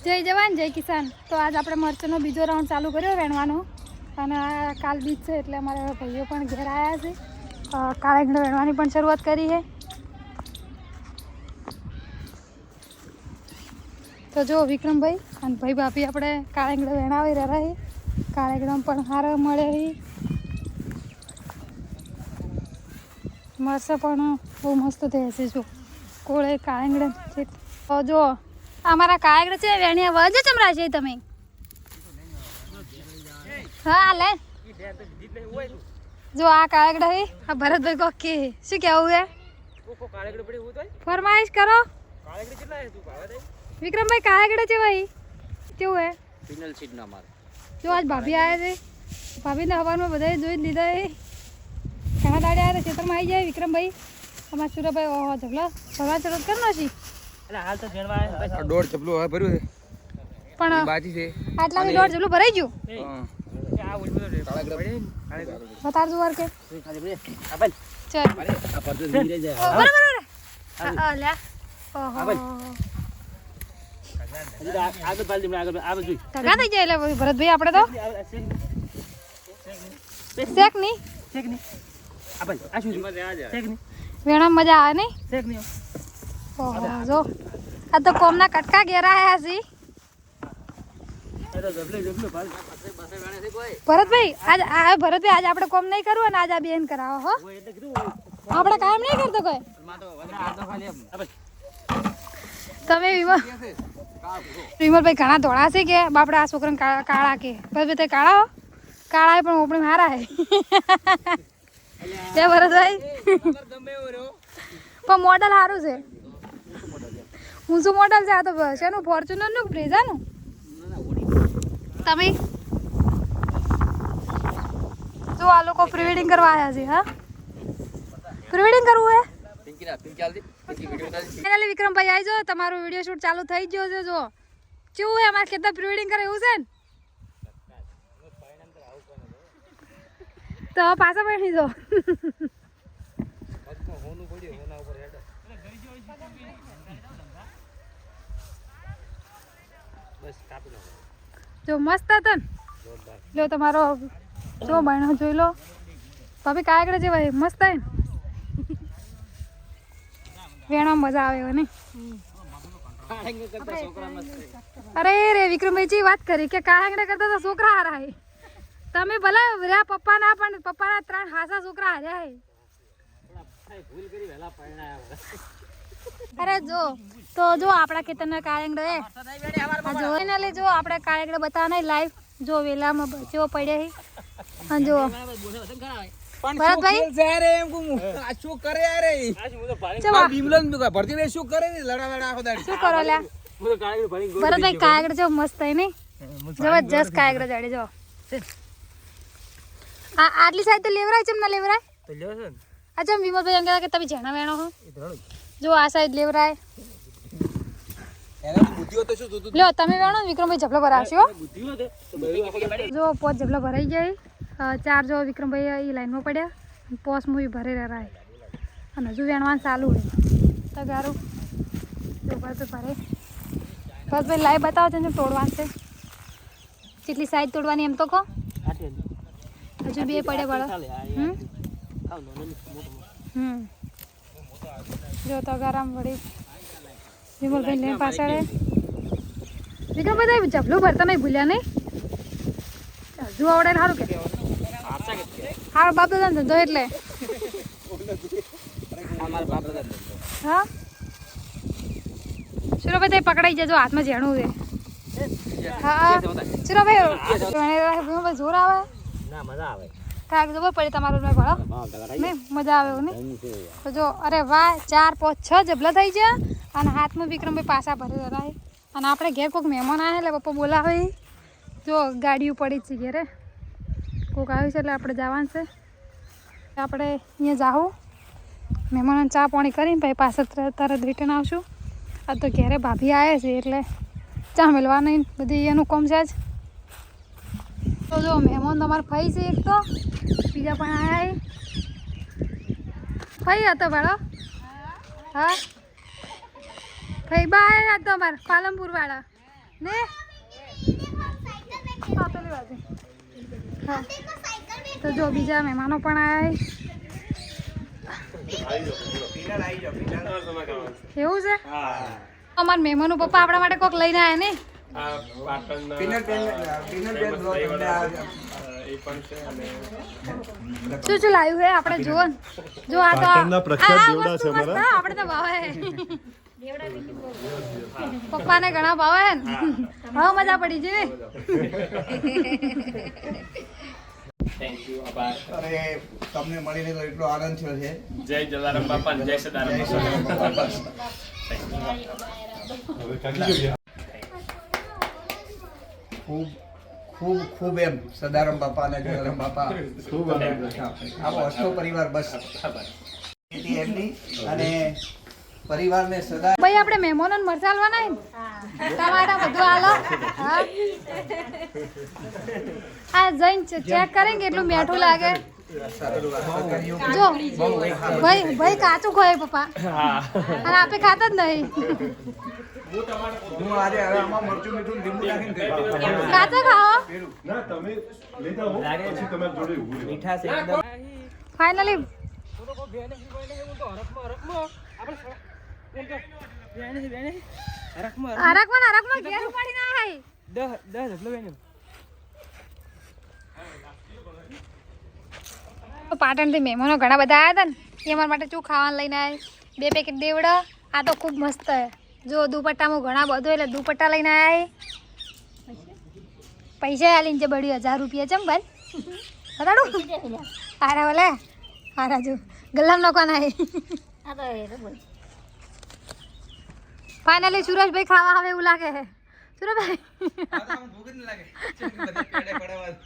જય જવાન જય કિસાન. તો આજ આપણે મરચાંનો બીજો રાઉન્ડ ચાલુ કર્યો વેણવાનો અને આ કાલ બીજ છે એટલે અમારા ભાઈઓ પણ ઘેર આવ્યા છે. કાળેંગડો વેણવાની પણ શરૂઆત કરી છે. તો જો વિક્રમભાઈ અને ભાઈ ભાભી આપણે કાળેંગડો વેણાવી રહ્યા છે. કાળેંગડો પણ સારો મળે છે. મરચાં પણ બહુ મસ્ત થયા છે. જો કોળે કાળેંગડા છે. તો જો અમારા કાળેંગડા છે વેણ્યા વજ ચમરા છે તમે. હા લે જો આ કાળેંગડા છે. આ ભરતભાઈ કોક કે શું કેવું છે ફરમાઈશ કરો. વિક્રમભાઈ કાળેંગડા છે ભાઈ કેવું હે ફિનલ સીટ ના માર જો આજ ભાભી આવ્યા છે. ભાભીને હવારમાં બધાએ જોઈ લીધા એ ઘણા દાડે આવ્યા ખેતરમાં આવી જાય. વિક્રમભાઈ અમારા સુરભાઈ ઓહો ઝગલા ભરવા શરૂઆત કરી નાખી. હાલ તો જેણવા દોઢ ચપલું હવે ભર્યું છે પણ બાજી છે આટલાની દોઢ ચપલું ભરાઈ ગયું. બતાડજો વાર કે ચલ બરાબર લે ઓહો આગળ પાલ દીમડા આગળ આ બાજુ ટકા થઈ જાય એટલે ભરતભાઈ આપણે તો શેક ની આ બાજુ આ શું શેક ની વેણા મજા આવે નહીં શેક ની ઓહો જો આ તો કોમના કટકા ઘેરા આયા છે. ભરતભાઈ આજ આ ભરતભાઈ આજ આપણે કોમ નહીં કરવું અને આજ આ બેન કરાવો હો. આપણે કામ નહીં કરતો કોઈ તમે વિમલભાઈ ઘણા ધોળા છે કે બાપડા આ છોકરાને કાળા કે ભરતભાઈ તે કાળા હો કાળા પણ ઓપણી મારા હે કે ભરતભાઈ પણ મોડલ સારું છે. ઊંચું મોડલ છે આ તો શેનું ફોર્ચ્યુનરનું બ્રેઝાનું તમે જો આ લોકો પ્રી વેડિંગ કરવા આવ્યા છે. હા પ્રી વેડિંગ કરવું હે ફાઇનલી વિક્રમભાઈ આવી જો તમારું વિડીયો શૂટ ચાલુ થઈ ગયો છે. જો કેવું હે અમારા ખેતર પ્રી વેડિંગ કરે એવું છે ને તો પાછા બેઠી જો જો મસ્ત હતા ને લો તમારો જો બહેનો જોઈ લો ભાભી કાગડે જેવા મસ્ત હે ને વેણો મજા આવે ને. અરે રે વિક્રમભાઈ જી વાત કરી કે કાગડે કરતા તો છોકરા હારા હે. તમે ભલે રહ્યા પપ્પાના પણ પપ્પાના 3 હાસા છોકરા હાર્યા હે. અરે જો તો જો આપણા ખેતરના કાળેંગડો હે જો એને લે જો આપણે કાળેંગડો બતાવવાના લાઈવ જો વેલામાં બચ્યો પડ્યા હે. અને જો ભરતભાઈ અરે એમ કું આ શું કરે યાર આ ભીમલન ભરતી ને શું કરે લડા આખો દાડી શું કરો લ્યા ભરતભાઈ કાળેંગડો જો મસ્ત હે ને જબરજસ્ત કાળેંગડો જાડે જો આ આટલી સાઈડ તો લેવરાય છે ના લેવરાય તો લ્યો છે અચ્છા વિમલભાઈ એમ કહેતા કે તમે જેણા વેણો હો જો આ સાઈડ લેવરાય એના બુદ્ધિઓ તો શું તું લ્યો તમે વેણો વિક્રમભાઈ જબલો ભરાવશો બુદ્ધિ હો તે તો બૈરું આખો દાડી જો પોચ જબલો ભરાઈ જાય. 4 જો વિક્રમભાઈ એ લાઈનમાં પડ્યા પોસ મૂવી ભરી રહ્યા અને હજુ વેણવાનું ચાલુ હોય તગારું જો બસ ભરે બસ ભાઈ લાઈવ બતાવો છે તોડવાનું છે કેટલી સાઈડ તોડવાની એમ તો કહો હજુ 2 પડે બળો જો તગારામ વળી વિમલભાઈ લઈને પાછળ વિક્રમભાઈ જબલું ભરતા નહીં ભૂલ્યા નહીં હજુ આવડે સારું કે હારું બાપ દાદા ધંધો એટલે હા સુરભાઈ પકડાઈ જજો હાથમાં ઝેણું છે. હા સુરભાઈ જોર આવે ના મજા આવે કાંઈક જબર પડે તમારું મેં ભણો નહીં મજા આવે એવું નહીં તો જો અરે વાહ 4 5 6 જબલા થઈ ગયા અને હાથમાં વિક્રમભાઈ પાછા ભરી રહ્યા અને આપણે ઘેર કોઈક મહેમાન આવે એટલે પપ્પા બોલાવે જો ગાડીઓ પડી જ છે ઘેરે કોઈક આવ્યું છે એટલે આપણે જવાનું છે. આપણે અહીંયા જાઉં મહેમાનોને ચા પાણી કરીને પછી પાછા તરત રિટર્ન આવશું. આ તો ઘેરે ભાભી આવે છે એટલે ચા મેળવા નહીં બધી એનું કોમ છે જ. તો જો મહેમાન તમારે ફઈ છે એક તો બીજા પણ આવ્યા ફઈ હતો ભાડો હા ફઈ બા આવ્યા તો અમારે પાલનપુર વાળા ને હા પેલી બાજુ હા તો જો બીજા મહેમાનો પણ આવ્યા એવું છે અમારા મહેમાનો પપ્પા આપણા માટે કોક લઈને આવ્યા ને શું શું લાવ્યું હે આપણે જુઓ ને. જો આ તો વસ્તુ મસ્ત હે, આપણે તો ભાવે પપ્પાને ઘણા ભાવે હે ને હવે મજા પડી જાય અરે તમને મળીને તો એટલો આનંદ થયો છે. જય જલારામ બાપા જય સદારામ બાપા. ખૂબ ખૂબ ખૂબ એમ સદારામ બાપા અને જલારામ બાપા ખૂબ આવો અષ્ટો પરિવાર બસ એમની અને પરિવારને સદા ભાઈ આપણે મહેમાનોને મરચાં આલવાના હે ને ટમાટા બધું આલો હા આ જઈને ચેક કરે કે એટલું મીઠું લાગે જો ભાઈ કાચું ખોય પપ્પા અને આપે ખાતા જ નહીં હું આજે હવે આમાં મરચું મીઠું લીંબુ નાખીને ખાઈશ. કાચા ખાઓ ના તમે લેતા હો પછી તમારે જોડે ઊભું રહેવું. મીઠાશ એકદમ ફાઇનલી હરકમાં ઘેર ઉપાડી ના આય પાટણથી મહેમાનો ઘણા બધા આવ્યા હતા ને એ અમારા માટે શું ખાવાનું લઈને આવ્યા 2 પેકેટ દેવડા આ તો ખૂબ મસ્ત છે જો દુપટ્ટામાં ઘણા બધું એટલે દુપટ્ટા લઈને આવ્યા પૈસા આલીને છે બળી 1000 રૂપિયા ચમ ભાઈ હરાડું હારા બોલે હારા જો ગલ્લામ નોખવાના ફાઇનલી સુરેશભાઈ ખાવા આવે એવું લાગે છે સુરેશભાઈ ભૂખ જ ન લાગે. બધી પેડે પડે વાત.